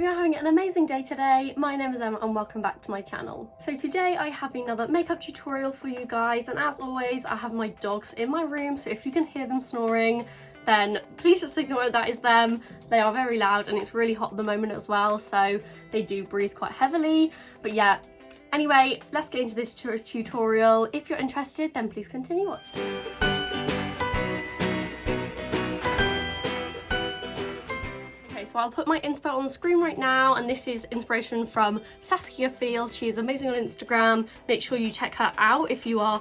hope you're having an amazing day today. My name is Emma and welcome back to my channel. So today I have another makeup tutorial for you guys, and as always I have my dogs in my room, so if you can hear them snoring then please just ignore that is them. They are very loud and it's really hot at the moment as well, so they do breathe quite heavily. But yeah, anyway, let's get into this tutorial. If you're interested then please continue watching. So I'll put my inspo on the screen right now, and this is inspiration from Saskiafield. She is amazing on Instagram. Make sure you check her out if you are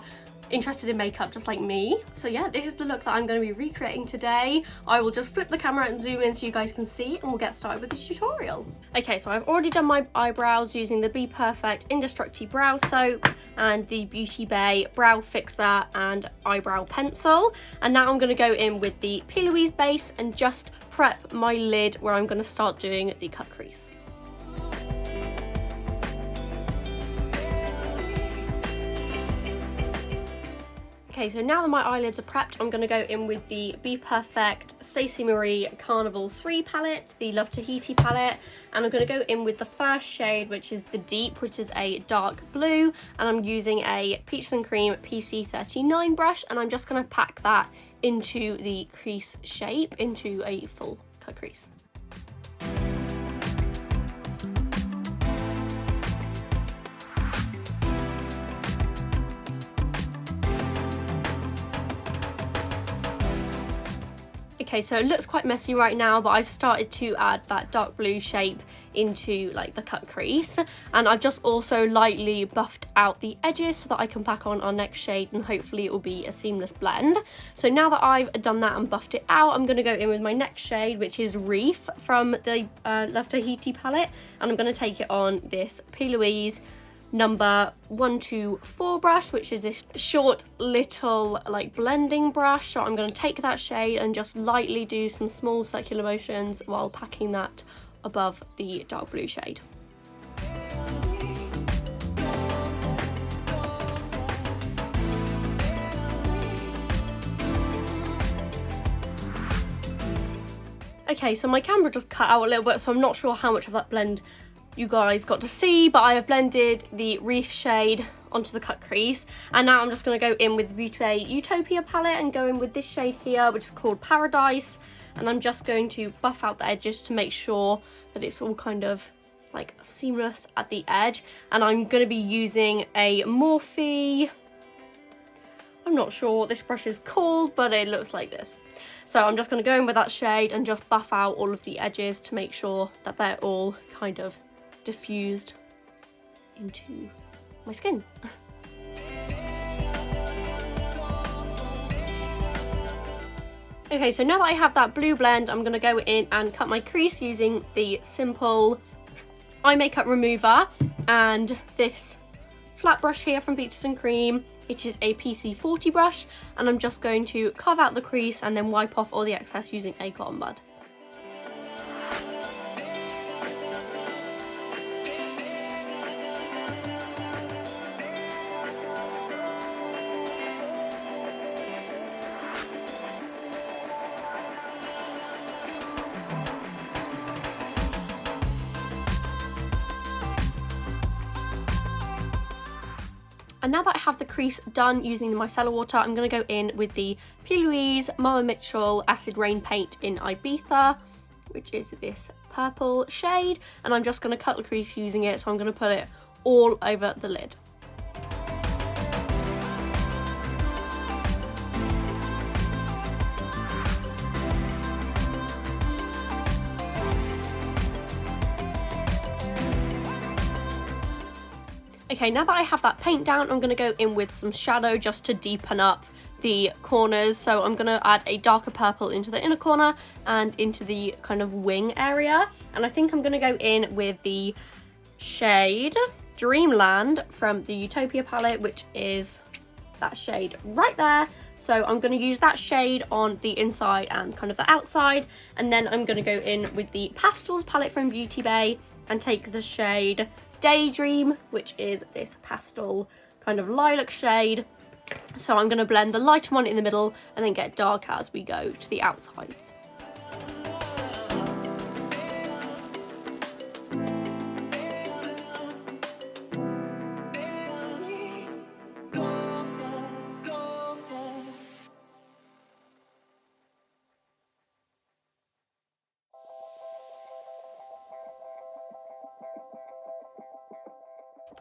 interested in makeup just like me. So yeah, this is the look that I'm going to be recreating today. I will just flip the camera and zoom in so you guys can see, and we'll get started with the tutorial. Okay, so I've already done my eyebrows using the Be Perfect Indestructible Brow Soap and the Beauty Bay Brow Fixer and Eyebrow Pencil. And now I'm going to go in with the P. Louise base and just prep my lid where I'm going to start doing the cut crease. Okay, so now that my eyelids are prepped, I'm going to go in with the Be Perfect Stacey Marie Carnival 3 palette, the Love Tahiti palette, and I'm going to go in with the first shade, which is the Deep, which is a dark blue, and I'm using a Peaches and Cream PC39 brush, and I'm just going to pack that into the crease shape, into a full cut crease. Okay, so it looks quite messy right now, but I've started to add that dark blue shape into like the cut crease, and I've just also lightly buffed out the edges so that I can pack on our next shade and hopefully it will be a seamless blend. So now that I've done that and buffed it out, I'm going to go in with my next shade, which is Reef from the Love Tahiti palette, and I'm going to take it on this P. Louise number 124 brush, which is this short little like blending brush. So I'm going to take that shade and just lightly do some small circular motions while packing that above the dark blue shade. Okay, so my camera just cut out a little bit, so I'm not sure how much of that blend you guys got to see, but I have blended the Reef shade onto the cut crease, and now I'm just going to go in with the Beauty Bay Utopia palette and go in with this shade here, which is called Paradise, and I'm just going to buff out the edges to make sure that it's all kind of like seamless at the edge. And I'm going to be using a Morphe, I'm not sure what this brush is called, but it looks like this. So I'm just going to go in with that shade and just buff out all of the edges to make sure that they're all kind of diffused into my skin. Okay, so now that I have that blue blend, I'm going to go in and cut my crease using the simple eye makeup remover and this flat brush here from Peaches and Cream. It is a PC40 brush, and I'm just going to carve out the crease and then wipe off all the excess using a cotton bud. And now that I have the crease done using the micellar water, I'm going to go in with the P. Louise Mama Mitchell Acid Rain Paint in Ibiza, which is this purple shade, and I'm just going to cut the crease using it, so I'm going to put it all over the lid. Okay, now that I have that paint down, I'm going to go in with some shadow just to deepen up the corners. So I'm going to add a darker purple into the inner corner and into the kind of wing area. And I think I'm going to go in with the shade Dreamland from the Utopia palette, which is that shade right there. So I'm going to use that shade on the inside and kind of the outside. And then I'm going to go in with the Pastels palette from Beauty Bay and take the shade Daydream, which is this pastel kind of lilac shade. So I'm going to blend the lighter one in the middle and then get darker as we go to the outsides.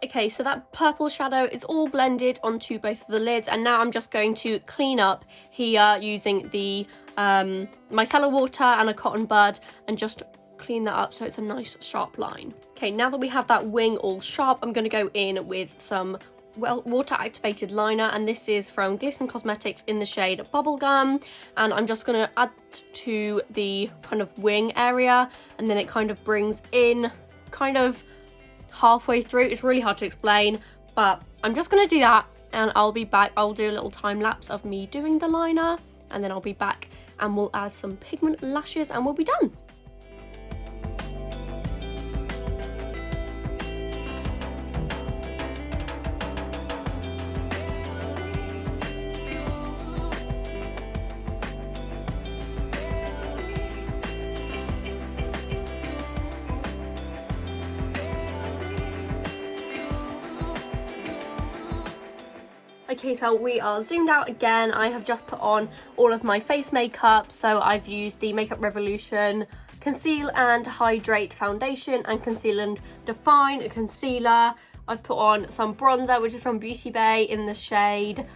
Okay, so that purple shadow is all blended onto both of the lids, and now I'm just going to clean up here using the micellar water and a cotton bud and just clean that up so it's a nice sharp line. Okay, now that we have that wing all sharp, I'm going to go in with some water activated liner, and this is from Glisten Cosmetics in the shade Bubblegum, and I'm just going to add to the kind of wing area, and then it kind of brings in kind of halfway through. It's really hard to explain, but I'm just going to do that and I'll be back. I'll do a little time lapse of me doing the liner, and then I'll be back and we'll add some pigment lashes and we'll be done. Okay, so we are zoomed out again. I have just put on all of my face makeup. So I've used the Makeup Revolution Conceal and Hydrate Foundation and Conceal and Define Concealer. I've put on some bronzer, which is from Beauty Bay in the shade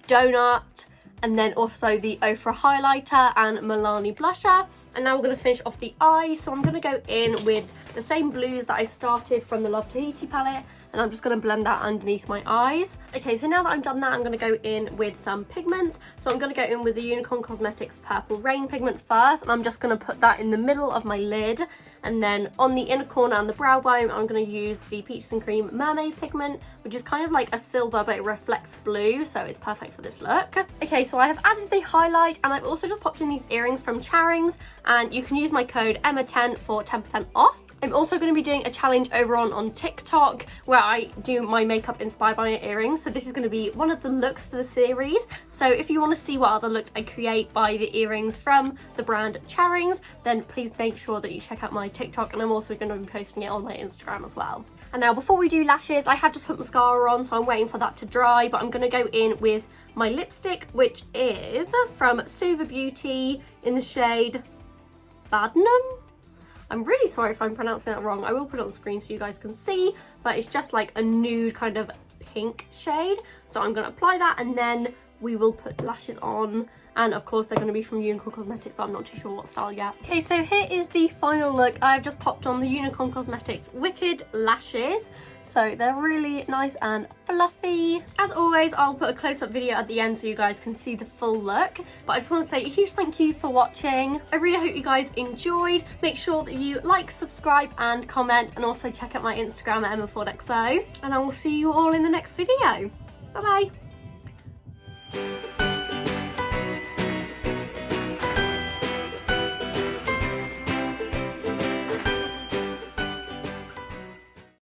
Donut. And then also the Ofra highlighter and Milani blusher. And now we're going to finish off the eyes. So I'm going to go in with the same blues that I started from the Love Tahiti palette, and I'm just going to blend that underneath my eyes. Okay, so now that I've done that, I'm going to go in with some pigments. So I'm going to go in with the Unicorn Cosmetics Purple Rain pigment first, and I'm just going to put that in the middle of my lid. And then on the inner corner and the brow bone, I'm going to use the Peaches and Cream Mermaid's pigment, which is kind of like a silver, but it reflects blue, so it's perfect for this look. Okay, so I have added the highlight, and I've also just popped in these earrings from Charings, and you can use my code Emma10 for 10% off. I'm also going to be doing a challenge over on TikTok where I do my makeup inspired by my earrings. So this is going to be one of the looks for the series. So if you want to see what other looks I create by the earrings from the brand Charings, then please make sure that you check out my TikTok, and I'm also going to be posting it on my Instagram as well. And now before we do lashes, I have just put mascara on, so I'm waiting for that to dry, but I'm going to go in with my lipstick, which is from Suva Beauty in the shade Badnum. I'm really sorry if I'm pronouncing that wrong. I will put it on screen so you guys can see, but it's just like a nude kind of pink shade. So I'm going to apply that, and then we will put lashes on. And of course they're going to be from Unicorn Cosmetics, but I'm not too sure what style yet. Okay, so here is the final look. I've just popped on the Unicorn Cosmetics Wicked lashes. So they're really nice and fluffy. As always, I'll put a close-up video at the end so you guys can see the full look. But I just want to say a huge thank you for watching. I really hope you guys enjoyed. Make sure that you like, subscribe and comment, and also check out my Instagram at Emma4DXO. And I will see you all in the next video. Bye bye.